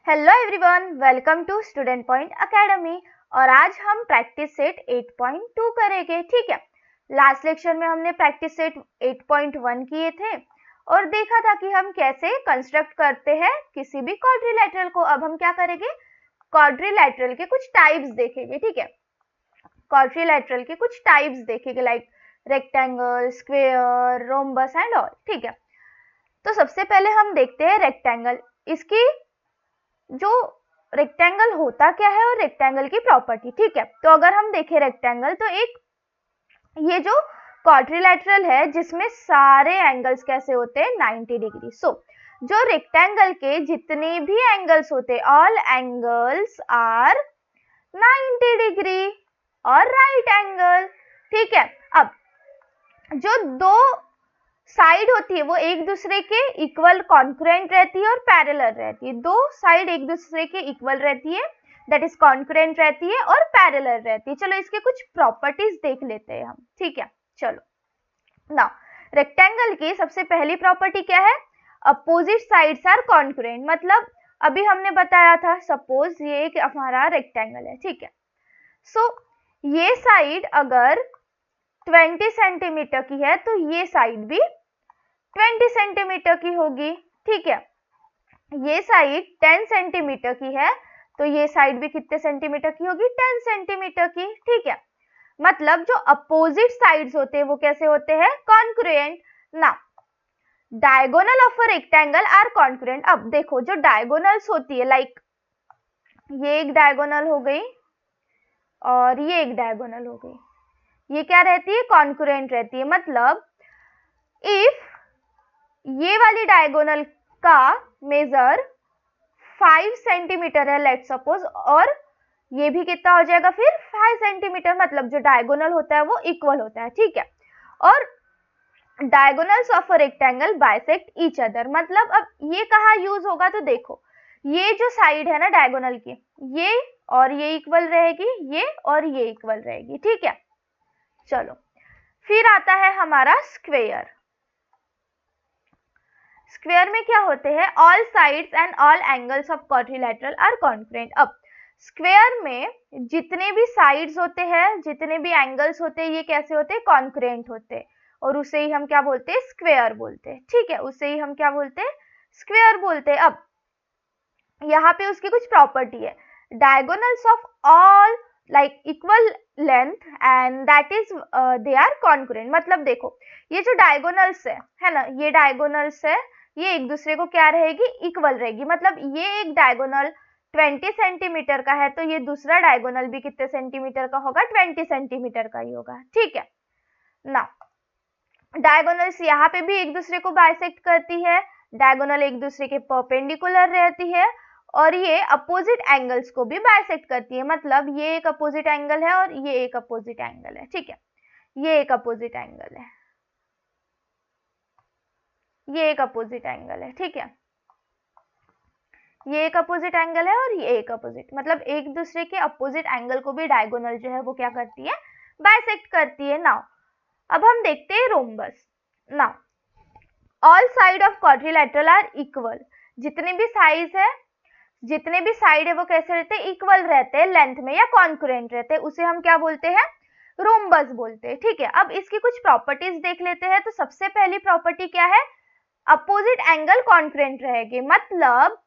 Hello everyone, welcome to student point academy. और आज हम प्रैक्टिस सेट 8.2 करेंगे। ठीक है, लास्ट लेक्चर में हमने प्रैक्टिस सेट 8.1 किए थे और देखा था कि हम कैसे कंस्ट्रक्ट करते हैं किसी भी क्वाड्रिलैटरल को। अब हम क्या करेंगे, क्वाड्रिलैटरल के कुछ टाइप्स देखेंगे। ठीक है, क्वाड्रिलैटरल के कुछ टाइप्स देखेंगे, like rectangle, square, rhombus and all. ठीक है, तो सबसे पहले हम देखते हैं रेक्टेंगल। इसकी जो रेक्टेंगल होता क्या है और रेक्टेंगल की प्रॉपर्टी। ठीक है, तो अगर हम देखें रेक्टेंगल, तो एक ये जो क्वाड्रिलैटरल है जिसमें सारे एंगल्स कैसे होते हैं, 90 डिग्री। सो जो रेक्टेंगल के जितने भी एंगल्स होते, ऑल एंगल्स आर 90 डिग्री और राइट एंगल। ठीक है, अब जो दो साइड होती है वो एक दूसरे के इक्वल कॉन्करेंट रहती है और पैरेलल रहती है। दो साइड एक दूसरे के इक्वल रहती है, दैट इज कॉन्करेंट रहती है और पैरेलल रहती है। चलो इसके कुछ प्रॉपर्टीज देख लेते हैं हम। ठीक है, चलो नाउ रेक्टेंगल की सबसे पहली प्रॉपर्टी क्या है, अपोजिट साइड्स आर कॉन्करेंट। मतलब अभी हमने बताया था, सपोज ये एक हमारा रेक्टेंगल है। ठीक है, सो ये साइड अगर 20 सेंटीमीटर की है तो ये साइड भी 20 सेंटीमीटर की होगी। ठीक है, ये साइड 10 सेंटीमीटर की है तो ये साइड भी कितने सेंटीमीटर की होगी, 10 सेंटीमीटर की। ठीक है, मतलब जो अपोजिट साइड्स होते हैं वो कैसे होते हैं, कॉन्ग्रुएंट। ना diagonal of a rectangle are congruent. अब देखो जो डायगोनल्स होती है, लाइक ये एक डायगोनल हो गई और ये एक डायगोनल हो गई, ये क्या रहती है, कॉन्ग्रुएंट रहती है। मतलब इफ ये वाली डायगोनल का मेजर 5 सेंटीमीटर है लेट सपोज, और ये भी कितना हो जाएगा फिर 5 सेंटीमीटर, मतलब जो डायगोनल होता है वो इक्वल होता है। ठीक है, और diagonals of a rectangle bisect each other. मतलब अब ये कहाँ यूज होगा, तो देखो ये जो साइड है ना डायगोनल की, ये और ये इक्वल रहेगी, ये और ये इक्वल रहेगी। ठीक है, चलो फिर आता है हमारा स्क्वेयर। स्क्वेयर में क्या होते हैं, all sides and all angles of quadrilateral are congruent. अब स्क्वेयर में जितने भी साइड्स होते हैं, जितने भी एंगल्स होते हैं, ये कैसे होते हैं, कॉन्ग्रुएंट होते हैं, और उसे ही हम क्या बोलते हैं, स्क्वेयर बोलते हैं। ठीक है, उसे ही हम क्या बोलते हैं, स्क्वेयर बोलते हैं। अब यहाँ पे उसकी कुछ प्रॉपर्टी है, diagonals of all like equal length and that is they are congruent. मतलब देखो ये जो डायगोनल्स है ना, ये डायगोनल्स है, ये एक दूसरे को क्या रहेगी, इक्वल रहेगी। मतलब ये एक डायगोनल 20 सेंटीमीटर का है तो ये दूसरा डायगोनल भी कितने सेंटीमीटर का होगा, 20 सेंटीमीटर का ही होगा। ठीक है, ना डायगोनल्स यहाँ पे भी एक दूसरे को बाइसेक्ट करती है, डायगोनल एक दूसरे के परपेंडिकुलर रहती है, और ये अपोजिट एंगल्स को भी बाइसेक्ट करती है। मतलब ये एक अपोजिट एंगल है और ये एक अपोजिट एंगल है। ठीक है, ये एक अपोजिट एंगल है, ये एक अपोजिट एंगल है। ठीक है, ये एक अपोजिट एंगल है और ये एक अपोजिट, मतलब एक दूसरे के अपोजिट एंगल को भी डायगोनल जो है वो क्या करती है, बाइसेक्ट करती है। नाउ अब हम देखते हैं rhombus. Now all side of quadrilateral are equal. जितने भी साइड है, जितने भी साइड है वो कैसे रहते हैं, इक्वल रहते हैं लेंथ में या कॉन्करेंट रहते हैं, उसे हम क्या बोलते हैं, रोम्बस बोलते हैं। ठीक है, अब इसकी कुछ प्रॉपर्टीज देख लेते हैं। तो सबसे पहली प्रॉपर्टी क्या है, अपोजिट एंगल कॉन्करेंट रहेगी। मतलब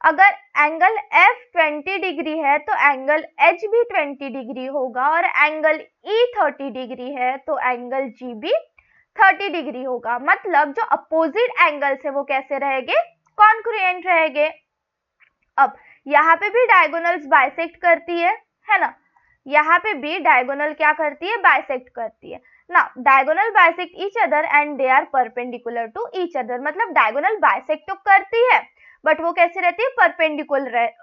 अगर एंगल F 20 डिग्री है तो एंगल H भी 20 डिग्री होगा, और एंगल E 30 डिग्री है तो एंगल G भी 30 डिग्री होगा। मतलब जो अपोजिट एंगल्स है वो कैसे रहेंगे, कॉन्ग्रुएंट रहेंगे। अब यहाँ पे भी डायगोनल्स बाइसेक्ट करती है ना, यहाँ पे भी डायगोनल क्या करती है, बाइसेक्ट करती है ना। Diagonal bisect each other and they are perpendicular to each other. मतलब डायगोनल बाइसेक्ट तो करती है बट वो कैसे रहती है,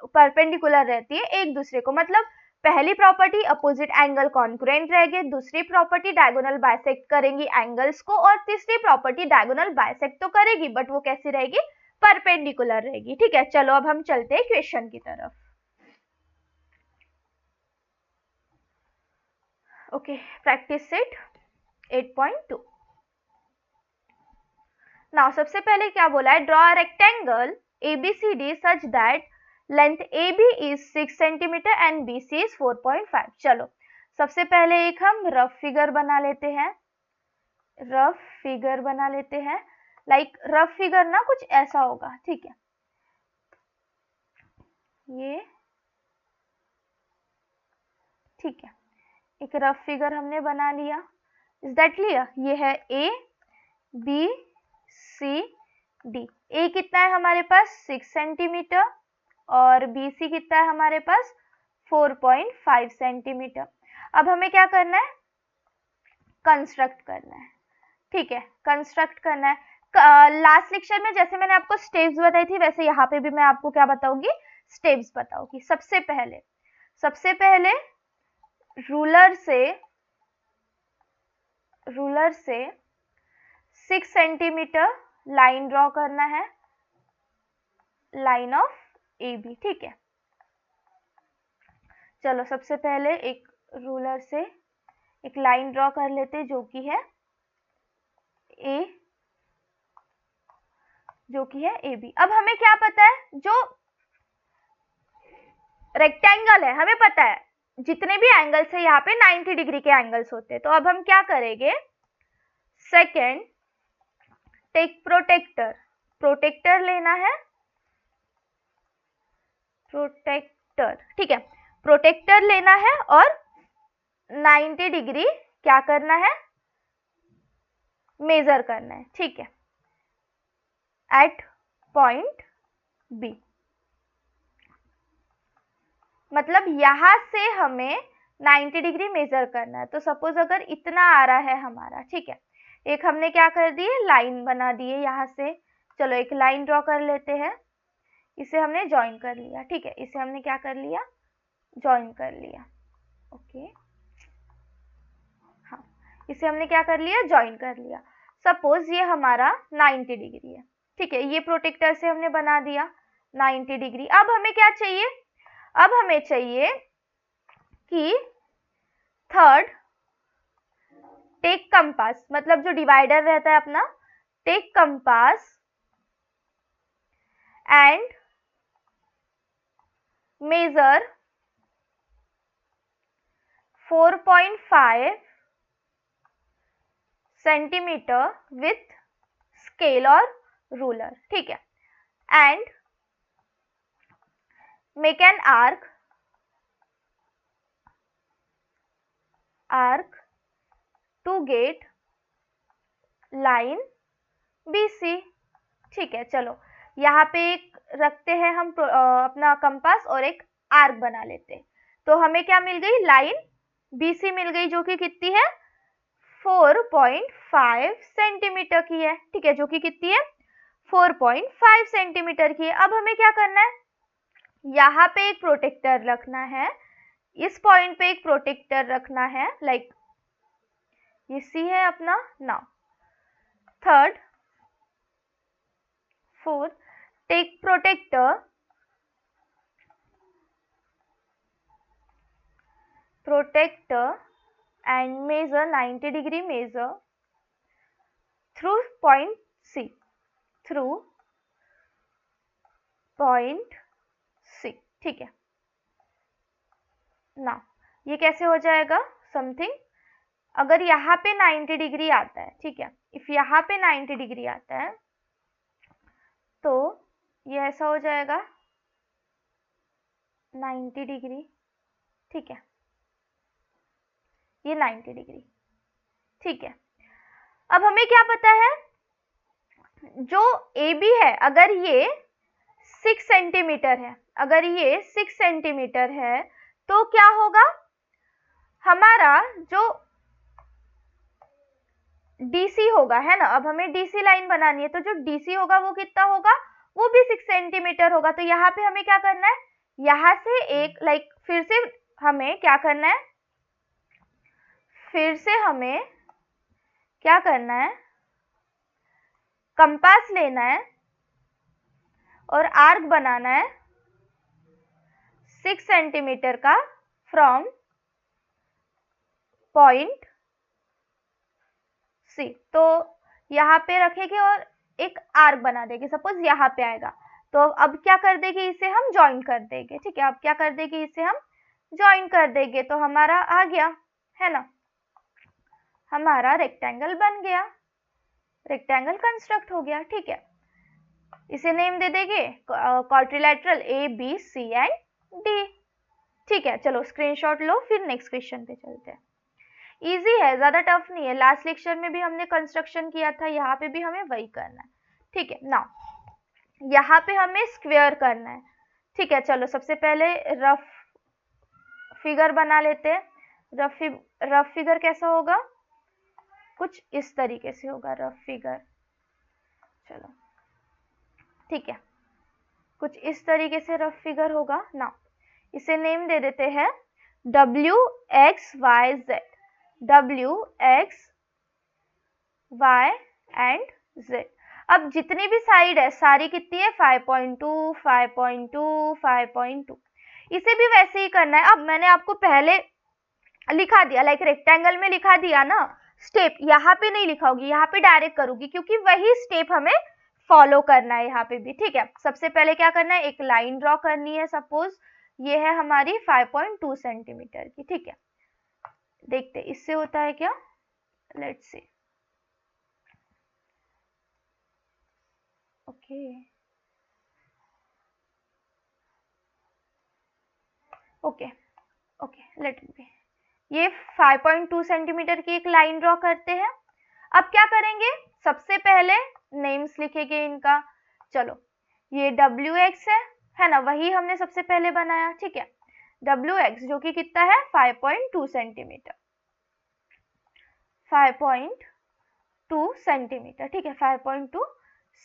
परपेंडिकुलर रहती है एक दूसरे को। मतलब पहली प्रॉपर्टी अपोजिट एंगल कॉन्ग्रुएंट रहेंगे, दूसरी प्रॉपर्टी डायगोनल बाइसेक्ट करेंगी एंगल्स को, और तीसरी प्रॉपर्टी डायगोनल बाइसेक्ट तो करेगी बट वो कैसी रहेगी, परपेंडिकुलर रहेगी। ठीक है, चलो अब हम चलते हैं क्वेश्चन की तरफ। Okay, practice set 8.2। नाउ सबसे पहले क्या बोला है, draw rectangle ABCD such that length AB is 6 centimetre and BC is 4.5। चलो सबसे पहले एक हम रफ फिगर बना लेते हैं, लाइक रफ फिगर ना कुछ ऐसा होगा, ठीक है। ये ठीक है, एक रफ फिगर हमने बना लिया। Is that clear? ये है A B C D। A कितना है हमारे पास 6 सेंटीमीटर और BC कितना है हमारे पास 4.5 सेंटीमीटर। अब हमें क्या करना है? कंस्ट्रक्ट करना है, ठीक है, कंस्ट्रक्ट करना है। लास्ट लेक्चर में जैसे मैंने आपको स्टेप्स बताई थी वैसे यहाँ पे भी मैं आपको क्या बताऊंगी? स्टेप्स बताऊंगी। सबसे पहले रूलर से 6 सेंटीमीटर लाइन ड्रॉ करना है, लाइन ऑफ AB, ठीक है। चलो सबसे पहले एक रूलर से एक लाइन ड्रॉ कर लेते जो कि है AB। अब हमें क्या पता है? जो रेक्टेंगल है हमें पता है जितने भी एंगल्स है यहाँ पे 90 डिग्री के एंगल्स होते हैं। तो अब हम क्या करेंगे? सेकेंड, टेक प्रोटेक्टर लेना है, ठीक है, प्रोटेक्टर लेना है और 90 डिग्री क्या करना है? मेजर करना है, ठीक है, एट पॉइंट B। मतलब यहां से हमें 90 डिग्री मेजर करना है। तो सपोज अगर इतना आ रहा है हमारा, ठीक है, एक हमने क्या कर दिए? लाइन बना दिए यहां से। चलो एक लाइन ड्रॉ कर लेते हैं, इसे हमने ज्वाइन कर लिया, ठीक है, इसे हमने क्या कर लिया? ज्वाइन कर लिया, ओके, हाँ, इसे हमने क्या कर लिया? ज्वाइन कर लिया। सपोज ये हमारा 90 डिग्री है, ठीक है, ये प्रोटेक्टर से हमने बना दिया 90 डिग्री। अब हमें क्या चाहिए? अब हमें चाहिए कि थर्ड, टेक कंपास, मतलब जो डिवाइडर रहता है अपना, take compass and measure 4.5 centimetre with scale और रूलर, ठीक है, and make an arc to get line BC, ठीक है। चलो यहाँ पे एक रखते हैं हम अपना कंपास और एक आर्क बना लेते हैं। तो हमें क्या मिल गई? लाइन BC मिल गई जो कि कितनी है? 4.5 सेंटीमीटर की है, ठीक है, जो कि कितनी है? 4.5 सेंटीमीटर की है। अब हमें क्या करना है? यहाँ पे एक प्रोटेक्टर रखना है, इस पॉइंट पे एक प्रोटेक्टर रखना है, लाइक ये C है अपना। Now third, fourth, take protractor and measure 90 degree measure through point C, ठीक है। ना ये कैसे हो जाएगा? समथिंग, अगर यहाँ पे 90 डिग्री आता है, ठीक है, इफ यहाँ पे 90 डिग्री आता है तो ये ऐसा हो जाएगा 90 डिग्री, ठीक है, ये 90 डिग्री, ठीक है। अब हमें क्या पता है? जो AB है, अगर ये 6 सेंटीमीटर है, अगर ये 6 सेंटीमीटर है तो क्या होगा? हमारा जो DC होगा, है ना, अब हमें DC लाइन बनानी है, तो जो DC होगा वो कितना होगा? वो भी 6 सेंटीमीटर होगा। तो यहाँ पे हमें क्या करना है? यहाँ से एक फिर से हमें क्या करना है? फिर से हमें क्या करना है? कंपास लेना है और आर्क बनाना है 6 सेंटीमीटर का फ्रॉम पॉइंट C। तो यहाँ पे रखेंगे और एक आर्क बना देंगे, सपोज यहाँ पे आएगा। तो अब क्या कर देंगे, इसे हम ज्वाइन कर देंगे। ठीक है, अब क्या कर देंगे, इसे हम ज्वाइन कर देंगे, तो हमारा आ गया, है ना, हमारा रेक्टेंगल बन गया, रेक्टेंगल कंस्ट्रक्ट हो गया। ठीक है, इसे नेम दे देंगे quadrilateral A B C and D. ठीक है, चलो स्क्रीनशॉट लो, फिर नेक्स्ट क्वेश्चन पे चलते हैं। इजी है, ज्यादा टफ नहीं है, लास्ट लेक्चर में भी हमने कंस्ट्रक्शन किया था, यहाँ पे भी हमें वही करना है। ठीक है, नाउ यहाँ पे हमें स्क्वायर करना है। ठीक है, चलो सबसे पहले रफ फिगर बना लेते हैं। रफ फिगर कैसा होगा, कुछ इस तरीके से होगा रफ फिगर। चलो ठीक है, कुछ इस तरीके से रफ फिगर होगा ना। इसे नेम दे देते हैं W X Y Z, W X Y and Z। अब जितनी भी साइड है सारी कितनी है, 5.2 5.2 5.2। इसे भी वैसे ही करना है। अब मैंने आपको पहले लिखा दिया, लाइक रेक्टेंगल में लिखा दिया ना स्टेप, यहाँ पे नहीं लिखाऊंगी, यहाँ पे डायरेक्ट करूंगी, क्योंकि वही स्टेप हमें फॉलो करना है यहाँ पे भी। ठीक है, सबसे पहले क्या करना है, एक लाइन ड्रॉ करनी है। सपोज ये है हमारी 5.2 सेंटीमीटर की। ठीक है, देखते इससे होता है क्या, let's see. Okay okay okay, let me, ये 5.2 सेंटीमीटर की एक लाइन ड्रॉ करते हैं। अब क्या करेंगे, सबसे पहले नेम्स लिखेंगे इनका। चलो ये WX है ना, वही हमने सबसे पहले बनाया। ठीक है, WX जो कि कितना है, 5.2 सेंटीमीटर, 5.2 सेंटीमीटर। ठीक है, 5.2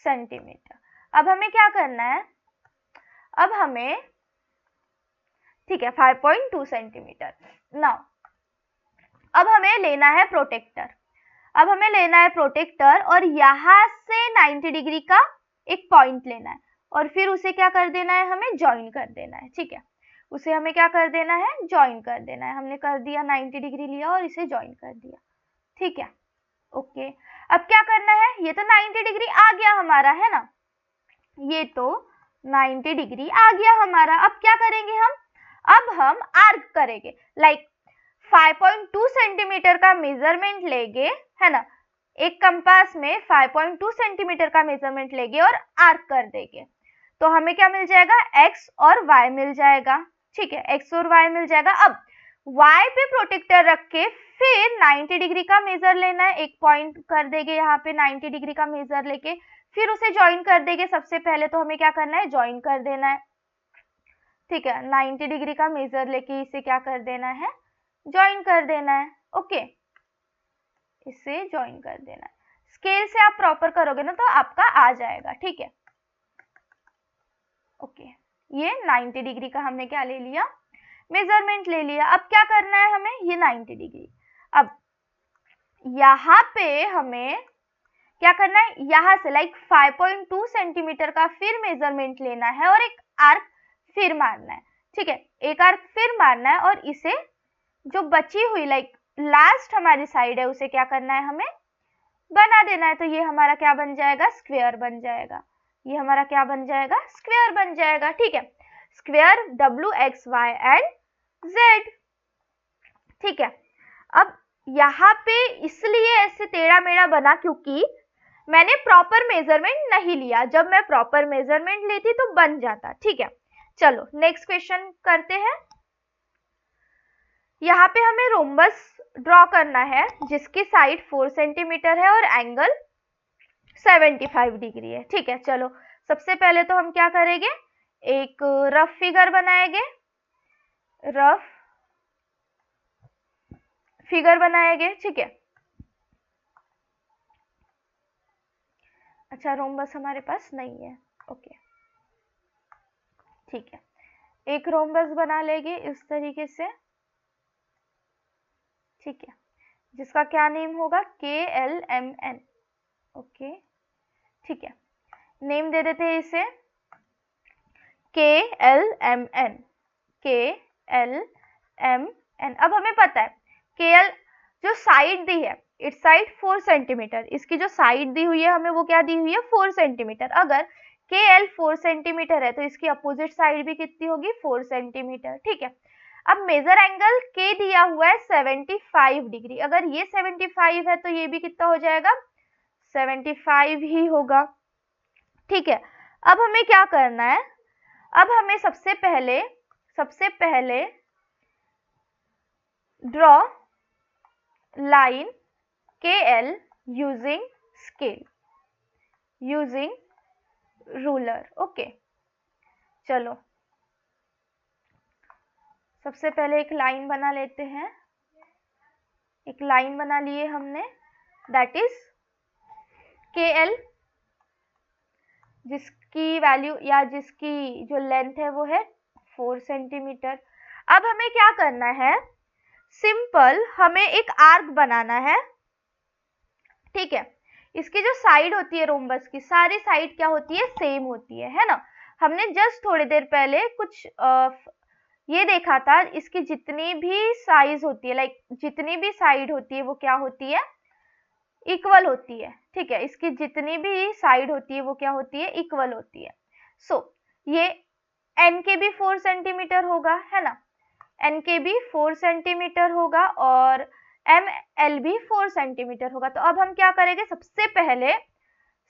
सेंटीमीटर। अब हमें क्या करना है, अब हमें, ठीक है 5.2 सेंटीमीटर। नाउ अब हमें लेना है प्रोटेक्टर। अब हमें लेना है प्रोटेक्टर और यहां से 90 डिग्री का एक पॉइंट लेना है और फिर उसे क्या कर देना है, हमें ज्वाइन कर देना है। ठीक है, उसे हमें क्या कर देना है, ज्वाइन कर देना है। हमने कर दिया, 90 डिग्री लिया और इसे ज्वाइन कर दिया। ठीक है, ओके। अब क्या करना है, ये तो 90 डिग्री आ गया हमारा, है ना, ये तो 90 डिग्री आ गया हमारा। अब क्या करेंगे हम, अब हम आर्क करेंगे, लाइक 5.2 सेंटीमीटर का मेजरमेंट लेंगे, है ना, एक कंपास में 5.2 सेंटीमीटर का मेजरमेंट लेंगे और आर्क कर देंगे, तो हमें क्या मिल जाएगा, x और y मिल जाएगा। ठीक है, x और y मिल जाएगा। अब y पे प्रोटेक्टर रख के फिर 90 डिग्री का मेजर लेना है, एक पॉइंट कर देंगे यहाँ पे 90 डिग्री का मेजर लेके, फिर उसे ज्वाइन कर देंगे। सबसे पहले तो हमें क्या करना है, ज्वाइन कर देना है। ठीक है, 90 डिग्री का मेजर लेके इसे क्या कर देना है, ज्वाइन कर देना है। ओके, इसे ज्वाइन कर देना है। स्केल से आप प्रॉपर करोगे ना तो आपका आ जाएगा। ठीक है, ओके, ये 90 डिग्री का हमने क्या ले लिया, मेजरमेंट ले लिया। अब क्या करना है हमें, ये 90 डिग्री, अब यहाँ पे हमें क्या करना है, यहाँ से लाइक 5.2 सेंटीमीटर का फिर मेजरमेंट लेना है और एक आर्क फिर मारना है। ठीक है, एक आर्क फिर मारना है और इसे जो बची हुई लाइक लास्ट हमारी साइड है उसे क्या करना है, हमें बना देना है। तो ये हमारा क्या बन जाएगा, स्क्वायर बन जाएगा। ये हमारा क्या बन जाएगा, स्क्वायर बन जाएगा। ठीक है, स्क्वायर WXY एंड Z। ठीक है, अब यहाँ पे इसलिए ऐसे टेढ़ा मेढ़ा बना क्योंकि मैंने प्रॉपर मेजरमेंट नहीं लिया, जब मैं प्रॉपर मेजरमेंट लेती तो बन जाता। ठीक है, चलो नेक्स्ट क्वेश्चन करते हैं। यहाँ पे हमें रोम्बस ड्रॉ करना है जिसकी साइड 4 सेंटीमीटर है और एंगल 75 डिग्री है। ठीक है, चलो सबसे पहले तो हम क्या करेंगे, एक रफ फिगर बनाएंगे, रफ फिगर बनाएंगे। ठीक है, अच्छा रोम्बस हमारे पास नहीं है, ओके ठीक है, एक रोम्बस बना लेंगे इस तरीके से। ठीक है, जिसका क्या नेम होगा, KLMN। ओके ठीक है, नेम दे देते हैं इसे KLMN, KLMN। अब हमें पता है KL जो साइड दी है, इट्स साइड 4 सेंटीमीटर, इसकी जो साइड दी हुई है हमें वो क्या दी हुई है, 4 सेंटीमीटर। अगर KL 4 सेंटीमीटर है तो इसकी अपोजिट साइड भी कितनी होगी 4 सेंटीमीटर, ठीक है। अब मेजर एंगल K दिया हुआ है 75 डिग्री, अगर ये 75 है तो ये भी कितना हो जाएगा 75 ही होगा, ठीक है। अब हमें क्या करना है, अब हमें सबसे पहले draw line KL using scale, using ruler, okay. चलो सबसे पहले एक लाइन बना लेते हैं, एक लाइन बना लिए हमने, दैट इज KL, जिसकी वैल्यू या जिसकी जो लेंथ है वो है 4 सेंटीमीटर। अब हमें क्या करना है, सिंपल हमें एक आर्क बनाना है, ठीक है। इसकी जो साइड होती है रोम्बस की, सारी साइड क्या होती है सेम होती है ना। हमने जस्ट थोड़ी देर पहले कुछ ये देखा था, इसकी जितनी भी साइज होती है, लाइक जितनी भी साइड होती है वो क्या होती है इक्वल होती है, ठीक है। इसकी जितनी भी साइड होती है वो क्या होती है इक्वल होती है। सो ये एन के भी 4 सेंटीमीटर होगा, है ना, एन के भी 4 सेंटीमीटर होगा और एम एल भी 4 सेंटीमीटर होगा। तो अब हम क्या करेंगे, सबसे पहले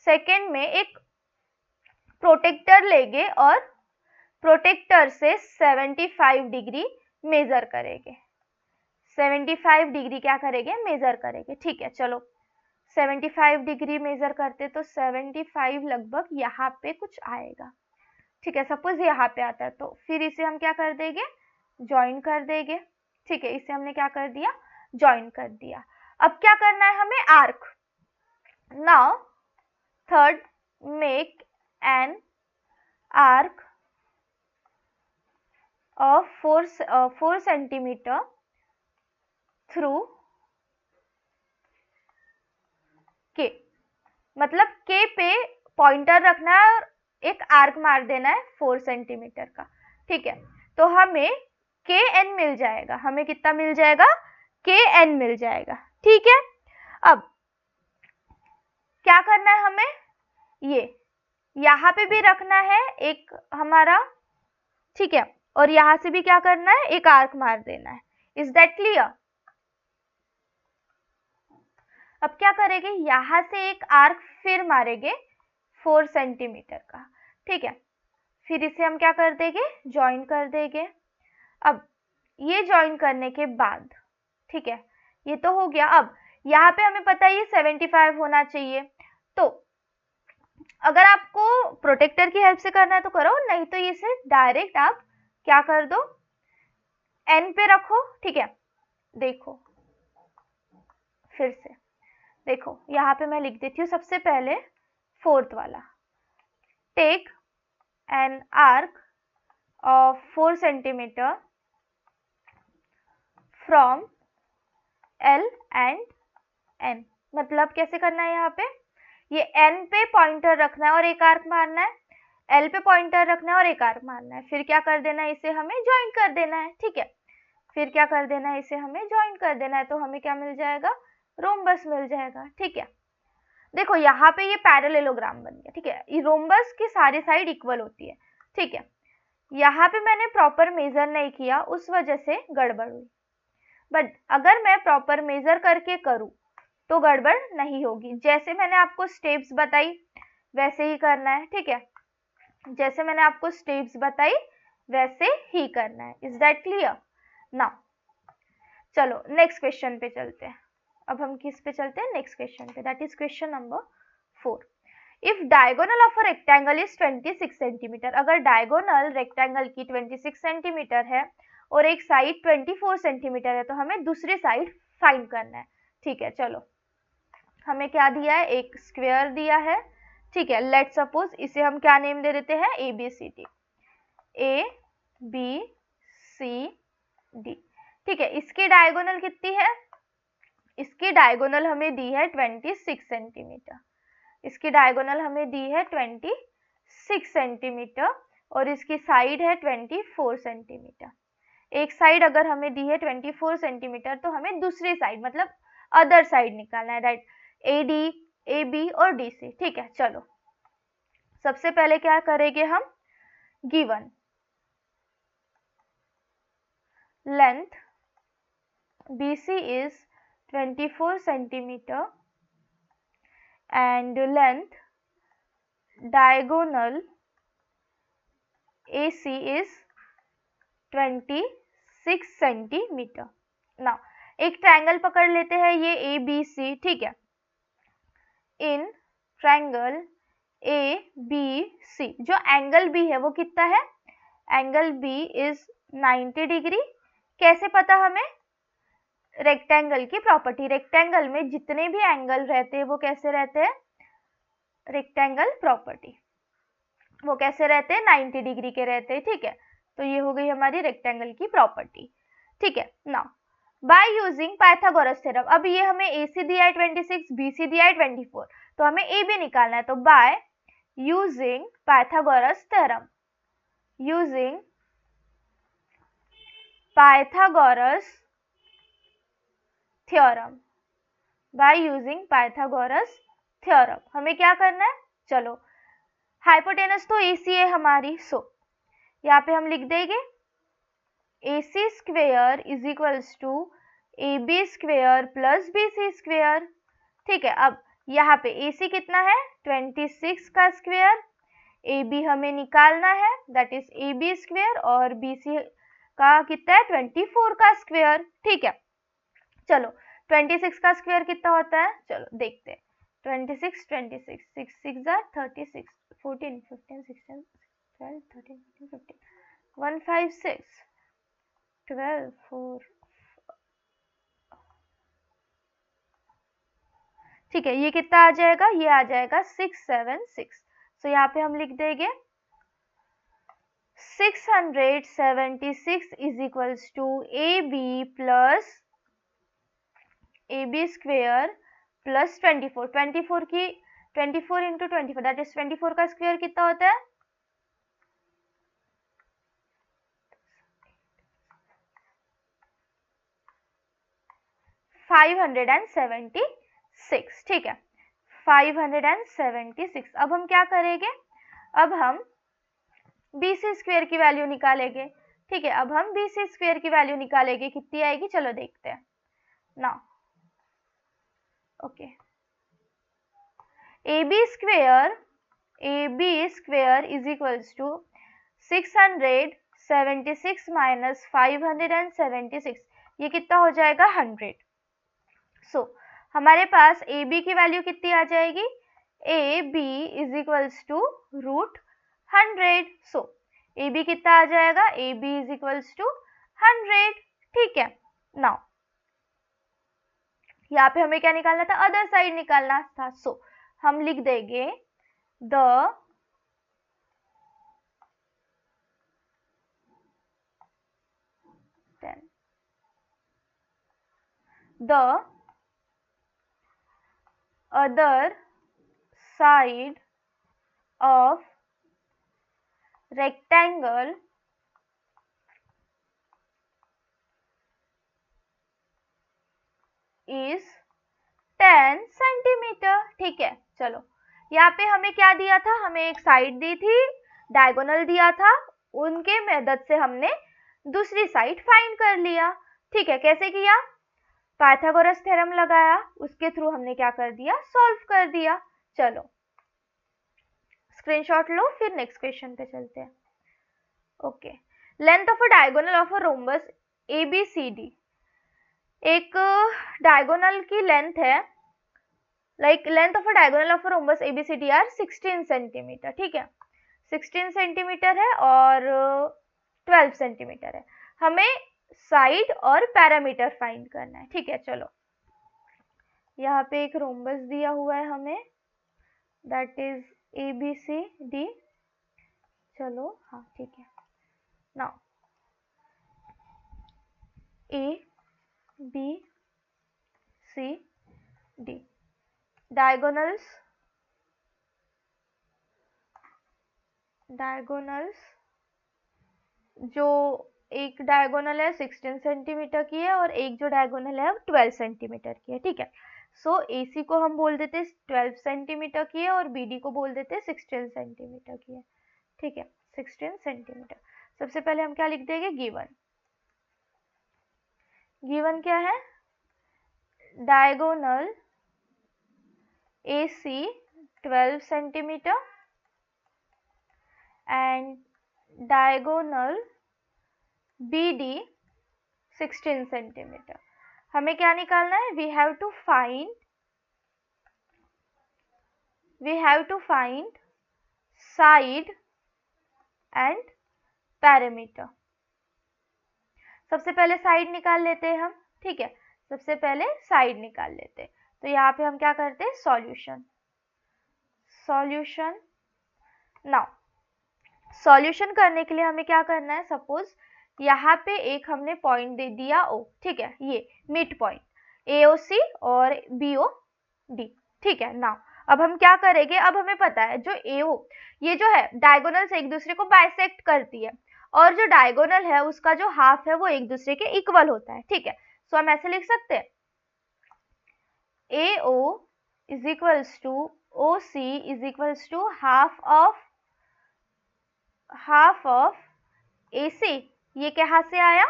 सेकेंड में एक प्रोटेक्टर लेंगे और प्रोटेक्टर से 75 डिग्री मेजर करेंगे, 75 डिग्री क्या करेंगे मेजर करेंगे, ठीक है। चलो 75 डिग्री मेजर करते तो 75 लगभग यहाँ पे कुछ आएगा, ठीक है। सपोज यहाँ पे आता है तो फिर इसे हम क्या कर देंगे ज्वाइन कर देंगे, ठीक है। इसे हमने क्या कर दिया ज्वाइन कर दिया। अब क्या करना है हमें arc, now third make an arc of 4 centimetre through K, मतलब K पे पॉइंटर रखना है और एक आर्क मार देना है 4 सेंटीमीटर का, ठीक है। तो हमें KN मिल जाएगा, हमें कितना मिल जाएगा KN मिल जाएगा, ठीक है। अब क्या करना है हमें, ये यहाँ पे भी रखना है एक हमारा, ठीक है, और यहां से भी क्या करना है एक आर्क मार देना है। Is that clear. अब क्या करेंगे, यहां से एक आर्क फिर मारेंगे 4 सेंटीमीटर का, ठीक है। फिर इसे हम क्या कर देंगे ज्वाइन कर देंगे। अब ये ज्वाइन करने के बाद, ठीक है, ये तो हो गया। अब यहाँ पे हमें पता है ये 75 होना चाहिए, तो अगर आपको प्रोटेक्टर की हेल्प से करना है तो करो, नहीं तो इसे डायरेक्ट आप क्या कर दो एन पे रखो, ठीक है। देखो फिर से देखो, यहाँ पे मैं लिख देती हूँ सबसे पहले फोर्थ वाला, take an arc of 4 centimetre from L and N. मतलब कैसे करना है, यहाँ पे ये एन पे पॉइंटर रखना है और एक आर्क मारना है, एल पे पॉइंटर रखना है और एक आर्क मारना है, फिर क्या कर देना है इसे हमें ज्वाइन कर देना है, ठीक है। फिर क्या कर देना है इसे हमें ज्वाइन कर देना है, तो हमें क्या मिल जाएगा रोम्बस मिल जाएगा, ठीक है। देखो यहाँ पे ये पैरेललोग्राम बन गया, ठीक है। ये रोम्बस की सारी साइड इक्वल होती है, ठीक है। यहाँ पे मैंने प्रॉपर मेजर नहीं किया उस वजह से गड़बड़ हुई, बट अगर मैं प्रॉपर मेजर करके करूँ तो गड़बड़ नहीं होगी। जैसे मैंने आपको स्टेप्स बताई वैसे ही करना है, ठीक है। जैसे मैंने आपको स्टेप्स बताई वैसे ही करना है। Is that clear. नाउ चलो नेक्स्ट क्वेश्चन पे चलते हैं। अब हम किस पे चलते हैं नेक्स्ट क्वेश्चन पे, that is question number 4। If diagonal of a rectangle is 26 centimetre, अगर डायगोनल रेक्टेंगल की 26 सेंटीमीटर है और एक साइड 24 सेंटीमीटर है तो हमें दूसरी साइड फाइंड करना है, ठीक है। चलो हमें क्या दिया है, एक स्क्वायर दिया है, ठीक है। लेट सपोज इसे हम क्या नेम दे देते हैं ABCD, ABCD, ठीक है। इसकी डायगोनल कितनी है, इसकी डायगोनल हमें दी है 26 सेंटीमीटर, इसकी डायगोनल हमें दी है 26 सेंटीमीटर और इसकी साइड है 24 सेंटीमीटर। एक साइड अगर हमें दी है 24 सेंटीमीटर तो हमें दूसरी साइड मतलब अदर साइड निकालना है, राइट। AD, AB और DC, ठीक है। चलो सबसे पहले क्या करेंगे हम, given length BC is 24 centimeter and length diagonal AC is 26 centimetre. Now एक ट्रायंगल पकड़ लेते हैं, ये ABC, ठीक है। इन ट्रायंगल ABC जो एंगल B है वो कितना है, एंगल B इज 90 डिग्री। कैसे पता हमें, रेक्टेंगल की प्रॉपर्टी, रेक्टेंगल में जितने भी एंगल रहते हैं वो कैसे रहते हैं, रेक्टेंगल प्रॉपर्टी, वो कैसे रहते हैं, 90 डिग्री के रहते हैं, ठीक है। तो ये हो गई हमारी रेक्टेंगल की प्रॉपर्टी, ठीक है। Now by using Pythagoras theorem, अब ये हमें AC दिया है 26, BC दिया है 24, तो हमें AB निकालना है। तो by using Pythagoras theorem, using Pythagoras theorem, by using Pythagoras theorem हमें क्या करना है, चलो हाइपोटेनस तो AC है हमारी, सो यहाँ पे हम लिख देंगे AC square is equals to AB square plus BC square, ठीक है। अब यहाँ पे AC कितना है, 26 का स्क्वेयर, AB हमें निकालना है, दैट इज AB स्क्वेयर, और BC का कितना है, 24 का स्क्वेयर, ठीक है। चलो 26 का स्क्वायर कितना होता है, चलो देखते हैं। 26 26 6 6 36 14 15 16 12 13 14 15 1 5 6 12 4, ठीक है। ये कितना आ जाएगा, ये आ जाएगा 676। तो यहाँ पे हम लिख देंगे 676 is equals to AB plus AB square plus 24, 24 की 24 इंटू 24 दैट इज 24 का स्क्वेयर कितना होता है, 576, ठीक है। 576। अब हम क्या करेंगे, अब हम BC स्क्वेयर की वैल्यू निकालेंगे, ठीक है। अब हम BC स्क्वेयर की वैल्यू निकालेंगे, कितनी आएगी, चलो देखते हैं ना। Okay, AB square is equals to 676 minus 576, ये कितना हो जाएगा, 100। सो हमारे पास AB की वैल्यू कितनी आ जाएगी, AB is equals to root 100। So AB कितना आ जाएगा, AB इज इक्वल्स टू 100, ठीक है। नाउ यहाँ पे हमें क्या निकालना था, अदर साइड निकालना था। सो हम लिख देंगे the other side of rectangle is 10 centimetre, ठीक है। चलो यहाँ पे हमें क्या दिया था, हमें एक साइड दी थी, डायगोनल दिया था, उनके मदद से हमने दूसरी साइड फाइंड कर लिया, ठीक है। कैसे किया, पाइथागोरस थ्योरम लगाया, उसके थ्रू हमने क्या कर दिया, सॉल्व कर दिया। चलो स्क्रीनशॉट लो, फिर नेक्स्ट क्वेश्चन पे चलते हैं। Okay, length of a diagonal of a rhombus ABCD, एक डायगोनल की लेंथ है, like length of a diagonal of a rhombus ABCD are 16 centimetre, ठीक है। 16 सेंटीमीटर है और 12 सेंटीमीटर है, हमें साइड और पैरामीटर फाइंड करना है, ठीक है। चलो यहाँ पे एक रोम्बस दिया हुआ है हमें, दैट इज ABCD, चलो हाँ ठीक है। नाउ ABCD डायगोनल्स जो एक डायगोनल है 16 सेंटीमीटर की है और एक जो डायगोनल है 12 सेंटीमीटर की है, ठीक है। सो AC को हम बोल देते 12 सेंटीमीटर की है और BD को बोल देते 16 सेंटीमीटर की है, ठीक है, 16 सेंटीमीटर। सबसे पहले हम क्या लिख देंगे, गिवन क्या है, diagonal AC 12 centimetre and diagonal BD 16 centimetre. हमें क्या निकालना है, we have to find side and parameter. सबसे पहले साइड निकाल लेते हैं हम, ठीक है, सबसे पहले साइड निकाल लेते हैं। तो यहाँ पे हम क्या करते हैं, सॉल्यूशन। नाउ सॉल्यूशन करने के लिए हमें क्या करना है, सपोज यहाँ पे एक हमने पॉइंट दे दिया O, ठीक है, ये मिड पॉइंट AOC और BOD, ठीक है। नाउ अब हम क्या करेंगे, अब हमें पता है जो AO ये जो है डायगोनल से एक दूसरे को बाइसेक्ट करती है और जो डायगोनल है उसका जो हाफ है वो एक दूसरे के इक्वल होता है, ठीक है। सो हम ऐसे लिख सकते हैं AO is equals to OC is equals to half of AC। ये कहाँ से आया,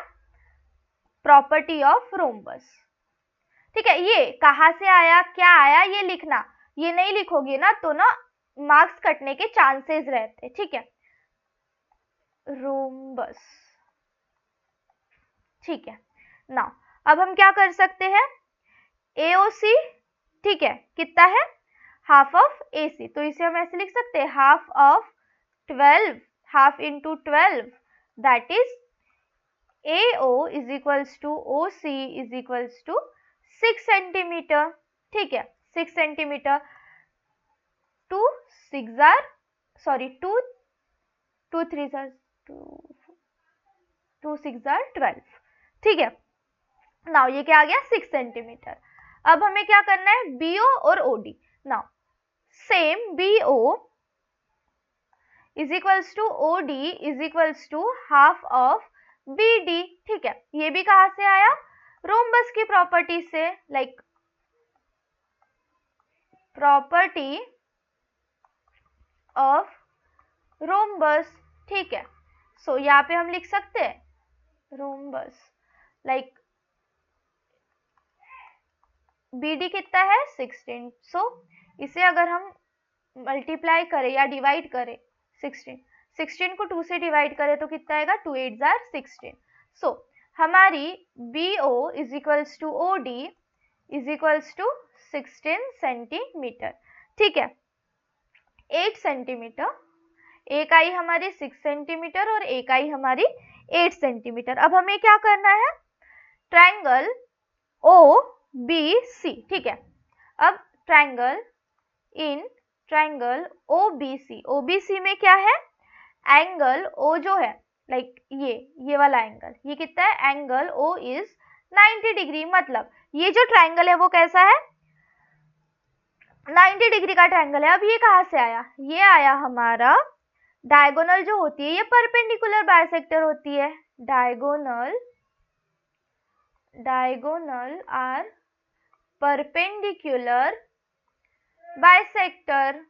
प्रॉपर्टी ऑफ रोम्बस, ठीक है। ये कहाँ से आया, क्या आया, ये लिखना, ये नहीं लिखोगे ना तो ना मार्क्स कटने के चांसेस रहते, ठीक है, रोम्बस, ठीक है। नाउ अब हम क्या कर सकते हैं, AOC, ठीक है, कितना है, हाफ ऑफ AC, तो इसे हम ऐसे लिख सकते हैं half of 12, half into 12, that is AO is equals to OC is equals to 6 centimetre, ठीक है, 6 centimetre, 2 6 are sorry 2 3 are 2 6 are 12, ठीक है। नाउ ये क्या आ गया, 6 सेंटीमीटर। अब हमें क्या करना है, BO और OD। Now same BO is equals to OD is equals to half of BD, ठीक है। ये भी कहां से आया, रोम्बस की प्रॉपर्टी से, लाइक प्रॉपर्टी ऑफ रोम्बस, ठीक है। सो यहाँ पे हम लिख सकते हैं रोम्बस, लाइक BD कितना है 16, सो इसे अगर हम मल्टीप्लाई करें या डिवाइड करें 16 को 2 से डिवाइड करें तो कितना आएगा, 2 8 आर 16। सो हमारी BO is equals to OD is equals to 16 centimetre, ठीक है। 8 सेंटीमीटर, एक आई हमारी 6 सेंटीमीटर और एक आई हमारी 8 सेंटीमीटर। अब हमें क्या करना है, ट्रायंगल OBC, ठीक है। अब ट्रायंगल OBC में क्या है, एंगल O जो है, लाइक ये वाला एंगल, ये कितना है, एंगल O इज 90 डिग्री, मतलब ये जो ट्रायंगल है वो कैसा है, 90 डिग्री का ट्रायंगल है। अब ये कहाँ से आया, ये आया हमारा, डायगोनल जो होती है ये परपेंडिकुलर बाइसेक्टर होती है, डायगोनल आर परपेंडिकुलर बाइसेक्टर,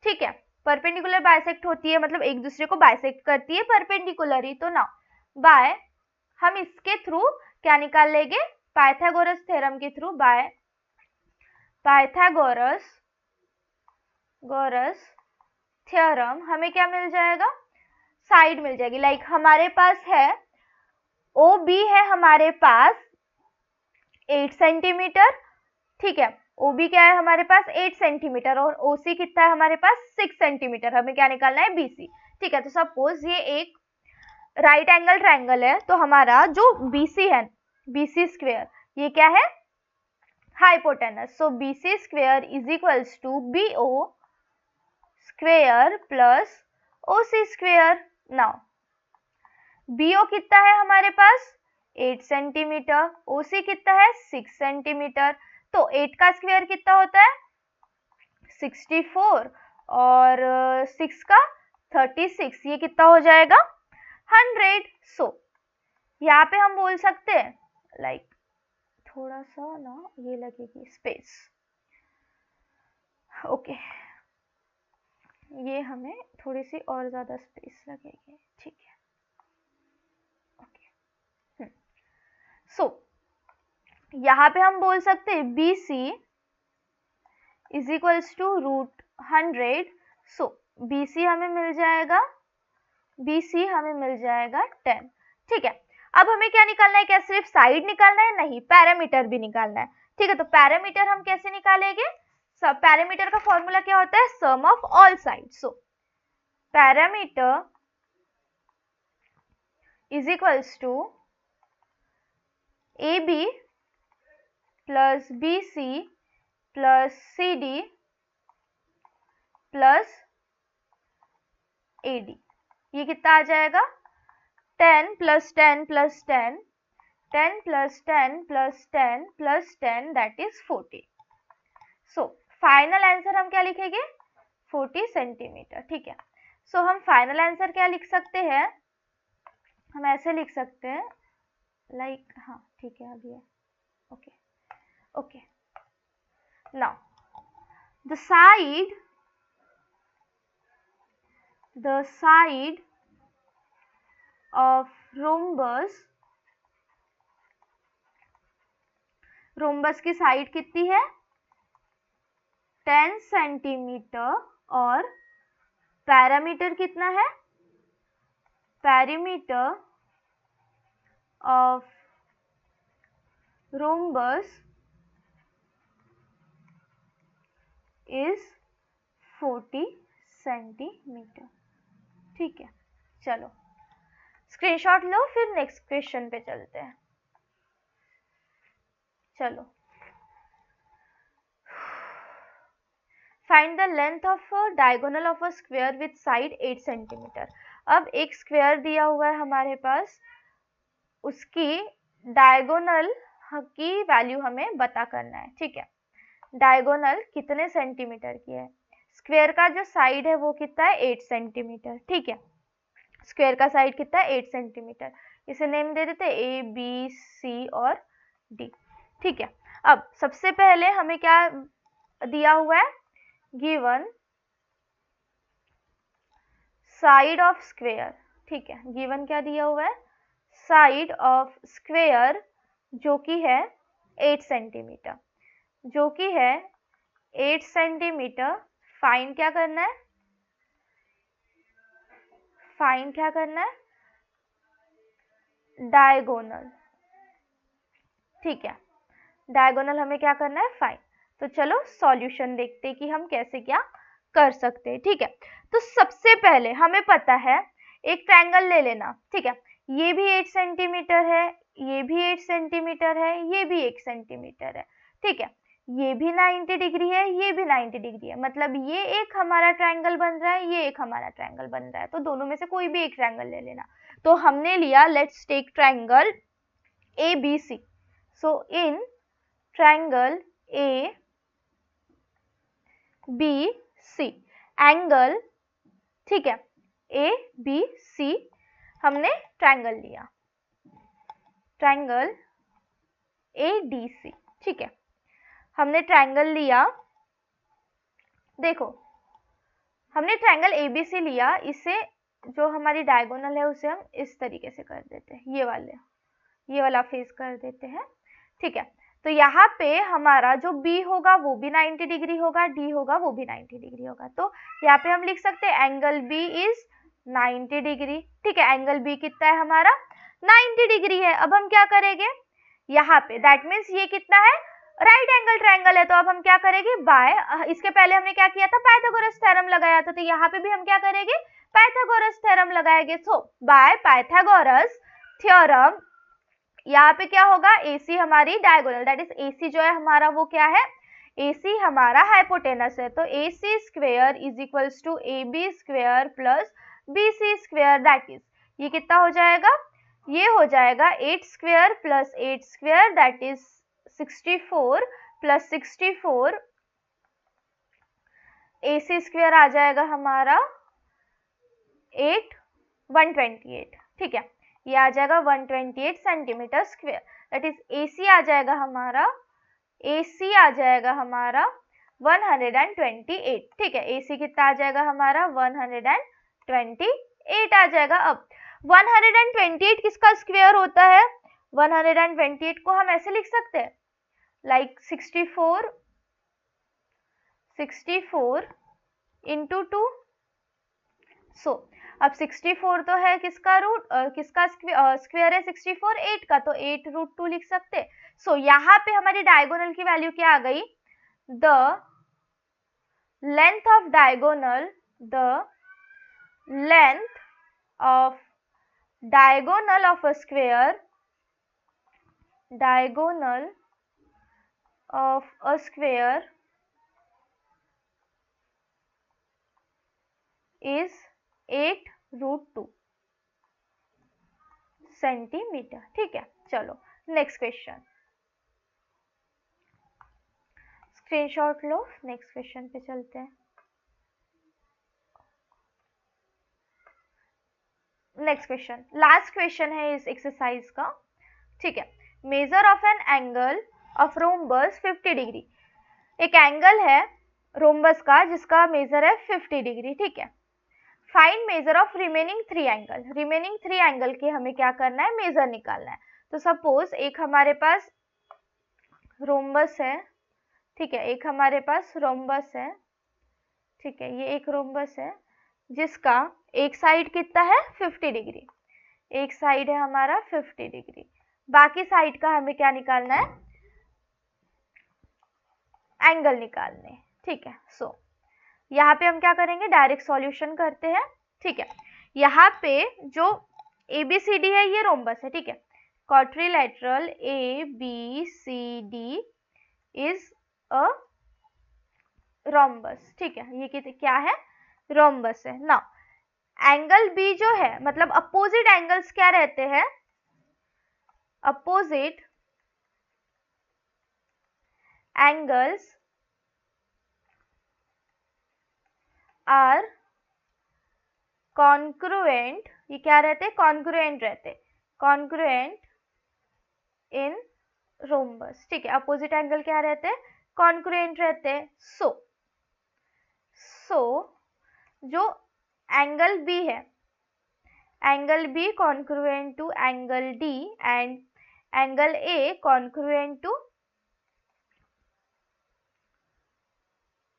ठीक है। परपेंडिकुलर बाइसेक्ट होती है मतलब एक दूसरे को बाइसेक्ट करती है परपेंडिकुलरली, तो ना बाय हम इसके थ्रू क्या निकाल लेंगे, पाइथागोरस थ्योरम के थ्रू, बाय पाइथागोरस थ्योरम हमें क्या मिल जाएगा, साइड मिल जाएगी। लाइक हमारे पास है OB है हमारे पास 8 सेंटीमीटर, ठीक है, OB क्या है हमारे पास 8 सेंटीमीटर और OC कितना है हमारे पास 6 सेंटीमीटर। हमें क्या निकालना है, BC, ठीक है। तो सपोज ये एक राइट एंगल ट्रायंगल है, तो हमारा जो BC है, BC स्क्वायर, ये क्या है, hypotenuse. So BC square is equals to BO square plus OC square. Now BO कितना है हमारे पास 8 सेंटीमीटर, OC कितना है 6 सेंटीमीटर, तो 8 का स्क्वायर कितना होता है 64 और 6 का 36, ये कितना हो जाएगा 100। सो यहाँ पे हम बोल सकते हैं लाइक थोड़ा सा ना ये लगेगी स्पेस, ओके, ये हमें थोड़ी सी और ज़्यादा स्पेस लगेगी, ठीक है, ओके। सो यहाँ पे हम बोल सकते हैं BC is equals to √100। So BC हमें मिल जाएगा, BC हमें मिल जाएगा 10, ठीक है। अब हमें क्या निकालना है, क्या सिर्फ साइड निकालना है? नहीं, पैरामीटर भी निकालना है, ठीक है। तो पैरामीटर हम कैसे निकालेंगे? सब पैरामीटर का फॉर्मूला क्या होता है? Sum of all side. So perimeter is equals to AB plus BC plus CD plus AD। ये कितना आ जाएगा? 10 plus 10 plus 10, 10 plus 10 plus 10 plus 10 that is 40। So final answer हम क्या लिखेंगे? 40 सेंटीमीटर, ठीक है। सो हम फाइनल आंसर क्या लिख सकते हैं? हम ऐसे लिख सकते हैं, लाइक हाँ ठीक है, अभी है, okay okay. Now the side of rhombus की साइड कितनी है? 10 सेंटीमीटर, और पैरामीटर कितना है? Perimeter of rhombus is 40 centimetre, ठीक है। चलो स्क्रीनशॉट लो, फिर नेक्स्ट क्वेश्चन पे चलते हैं। चलो, find the length of diagonal of a square with side 8 centimetre. अब एक स्क्वायर दिया हुआ है हमारे पास, उसकी डायगोनल की वैल्यू हमें पता करना है, ठीक है। डायगोनल कितने सेंटीमीटर की है? स्क्वायर का जो साइड है वो कितना है? 8 सेंटीमीटर, ठीक है। स्क्वायर का साइड कितना है? 8 सेंटीमीटर। इसे नेम दे देते A, B, C और D, ठीक है। अब सबसे पहले हमें क्या दिया हुआ है? गिवन साइड ऑफ स्क्वायर, ठीक है। गिवन क्या दिया हुआ है? साइड ऑफ स्क्वायर जो कि है 8 सेंटीमीटर, जो कि है 8 सेंटीमीटर। फाइंड क्या करना है? फाइंड क्या करना है? डायगोनल, ठीक है। डायगोनल हमें क्या करना है? फाइंड। तो चलो सॉल्यूशन देखते हैं कि हम कैसे क्या कर सकते हैं, ठीक है। तो सबसे पहले हमें पता है, एक ट्रायंगल ले लेना, ठीक है। ये भी 8 सेंटीमीटर है, ये भी 8 सेंटीमीटर है, ये भी 1 सेंटीमीटर है, ठीक है। ये भी 90 डिग्री है, ये भी 90 डिग्री है, मतलब ये एक हमारा ट्रायंगल बन रहा है, ये एक हमारा ट्रायंगल बन रहा है। तो दोनों में से कोई भी एक ट्रायंगल ले लेना। तो हमने लिया, let's take triangle ABC। So in triangle ABC angle, ठीक है, ABC हमने ट्रायंगल लिया, ट्रायंगल ADC, ठीक है। हमने ट्रायंगल लिया, देखो हमने ट्रायंगल ABC लिया, इसे जो हमारी डायगोनल है उसे हम इस तरीके से कर देते हैं, ये वाला फेस कर देते हैं, ठीक है। तो यहाँ पे हमारा जो B होगा वो भी 90 डिग्री होगा, D होगा वो भी 90 डिग्री होगा। तो यहाँ पे हम लिख सकते हैं एंगल B इज 90 डिग्री, ठीक है। एंगल B कितना है हमारा? 90 डिग्री है। अब हम क्या करेंगे यहाँ पे? दैट मीन्स ये कितना है? राइट एंगल ट्रायंगल है। तो अब हम क्या करेंगे? बाय, इसके पहले हमने क्या किया था? पाइथागोरस थ्योरम लगाया था। तो यहाँ पे भी हम क्या करेंगे? पाइथागोरस थ्योरम लगाएंगे। सो बाय पाइथागोरस थ्योरम यहाँ पे क्या होगा? AC हमारी डायगोनल, दैट इज AC जो है हमारा वो क्या है? AC हमारा हाइपोटेनस है। तो AC square is equals to AB square plus BC square, that is ये कितना हो जाएगा? ये हो जाएगा 8 square plus 8 square, that is 64 plus 64, AC square आ जाएगा हमारा 128, ठीक है। ये आ जाएगा 128 centimetre square, that is AC आ जाएगा हमारा, AC आ जाएगा हमारा 128, ठीक है। AC कितना आ जाएगा हमारा 128 आ जाएगा। अब 128 किसका स्क्वायर होता है? 128 को हम ऐसे लिख सकते हैं लाइक 64 इंटू 2। सो अब 64 तो है किसका रूट, किसका स्क्वायर है 64, 8 का, तो 8√2 लिख सकते। सो यहाँ पे हमारी डायगोनल की वैल्यू क्या आ गई? The length of diagonal, the length of diagonal of a square, diagonal of a square is 8√2 centimetre, ठीक है। चलो नेक्स्ट क्वेश्चन, स्क्रीनशॉट लो, नेक्स्ट क्वेश्चन पे चलते हैं। नेक्स्ट क्वेश्चन, लास्ट क्वेश्चन है इस एक्सरसाइज का, ठीक है। Measure of an angle of rhombus 50 degree, एक एंगल है रोम्बस का जिसका मेजर है 50 डिग्री, ठीक है। Find measure of remaining 3 angle, remaining 3 angle के हमें क्या करना है? मेजर निकालना है। तो सपोज एक हमारे पास रोम्बस है, ठीक है, एक हमारे पास रोम्बस है, ठीक है, ये एक रोम्बस है जिसका एक साइड कितना है 50 डिग्री, एक साइड है हमारा 50 डिग्री, बाकी साइड का हमें क्या निकालना है? एंगल निकालने, ठीक है। सो यहाँ पे हम क्या करेंगे? डायरेक्ट सॉल्यूशन करते हैं, ठीक है। यहाँ पे जो ABCD है ये रोम्बस है, ठीक है। Quadrilateral ABCD is a rhombus, ठीक है, ये क्या है? रोम्बस है ना। एंगल B जो है, मतलब अपोजिट एंगल्स क्या रहते हैं? अपोजिट एंगल्स आर कॉन्ग्रुएंट, ये क्या रहते हैं? कॉन्ग्रुएंट रहते, कॉन्ग्रुएंट इन रोम्बस, ठीक है। अपोजिट एंगल क्या रहते हैं? कॉन्ग्रुएंट रहते हैं। सो जो एंगल B है, angle B congruent to angle D and angle A congruent to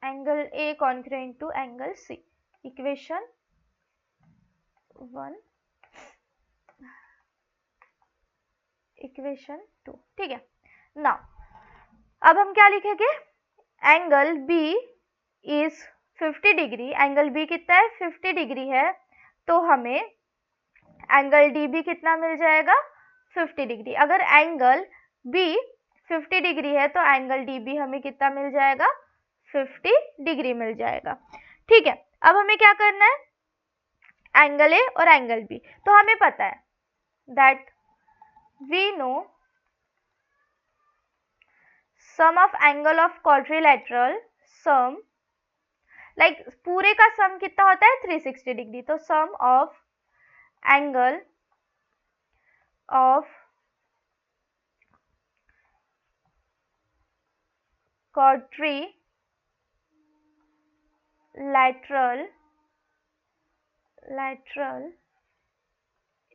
angle A congruent to angle C, equation 1, equation 2, ठीक है। नाउ अब हम क्या लिखेंगे? Angle B is 50 degree, angle B कितना है? 50 डिग्री है, तो हमें एंगल DB कितना मिल जाएगा? 50 डिग्री। अगर एंगल B 50 डिग्री है तो एंगल DB हमें कितना मिल जाएगा? 50 डिग्री मिल जाएगा, ठीक है। अब हमें क्या करना है? एंगल A और एंगल B, तो हमें पता है that we know sum of angle of quadrilateral, sum like पूरे का सम कितना होता है? 360 डिग्री, तो sum of angle of quadrilateral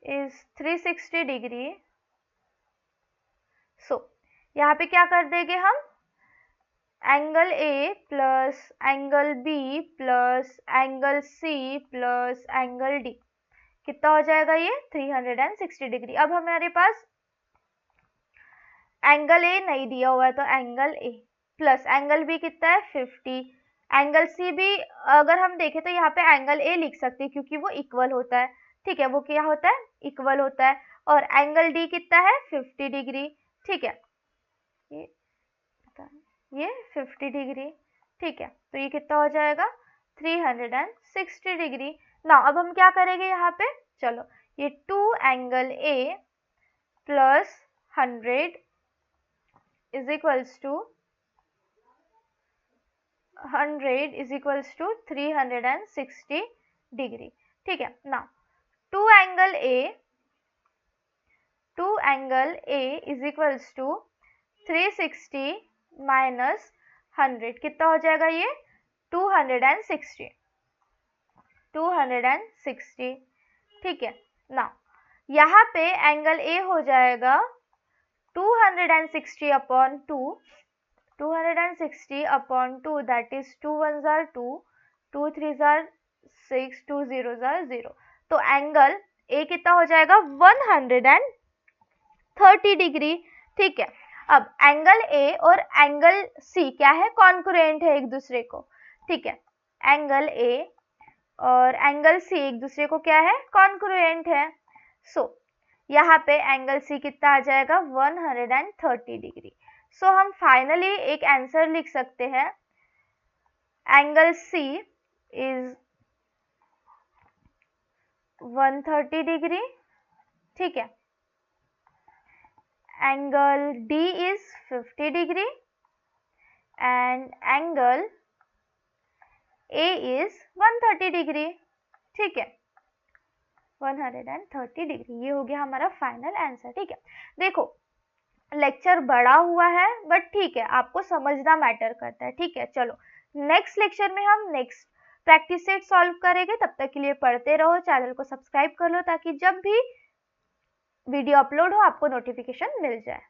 is 360 degree. So यहाँ पे क्या कर देंगे हम? Angle A plus angle B plus angle C plus angle D, कितना हो जाएगा ये? 360 डिग्री। अब हमारे पास एंगल A नहीं दिया हुआ है, तो angle A plus angle B कितना है? 50। एंगल C भी अगर हम देखें तो यहाँ पे एंगल A लिख सकते हैं क्योंकि वो इक्वल होता है, ठीक है, वो क्या होता है? इक्वल होता है। और एंगल D कितना है? 50 डिग्री, ठीक है, ये 50 डिग्री, ठीक है, तो ये कितना हो जाएगा? 360 डिग्री। ना अब हम क्या करेंगे यहाँ पे? चलो ये 2 angle A plus 100 is equals to 360 degree, ठीक है ना। 2 angle A 2 angle A is equals to 360 minus 100, कितना हो जाएगा ये 260, 260, ठीक है ना। यहाँ पे एंगल A हो जाएगा 260 upon 2, 260 upon 2, that is 2 ones are 2, 2 threes are 6, 2 zeros are 0. तो एंगल A कितना हो जाएगा 130 डिग्री, ठीक है। अब एंगल A और एंगल C क्या है, कॉन्करेंट है एक दूसरे को, ठीक है। एंगल A और एंगल C एक दूसरे को क्या है, कॉन्करेंट है। सो यहाँ पे एंगल C कितना आ जाएगा 130 डिग्री। सो हम फाइनली एक आंसर लिख सकते हैं, एंगल C इज 130 डिग्री, ठीक है। Angle D is 50 degree and angle A is 130 degree, ठीक है, 130 डिग्री। ये हो गया हमारा फाइनल आंसर, ठीक है। देखो लेक्चर बड़ा हुआ है बट ठीक है, आपको समझना मैटर करता है, ठीक है। चलो नेक्स्ट लेक्चर में हम नेक्स्ट प्रैक्टिस सेट सॉल्व करेंगे। तब तक के लिए पढ़ते रहो, चैनल को सब्सक्राइब कर लो ताकि जब भी वीडियो अपलोड हो आपको नोटिफिकेशन मिल जाए।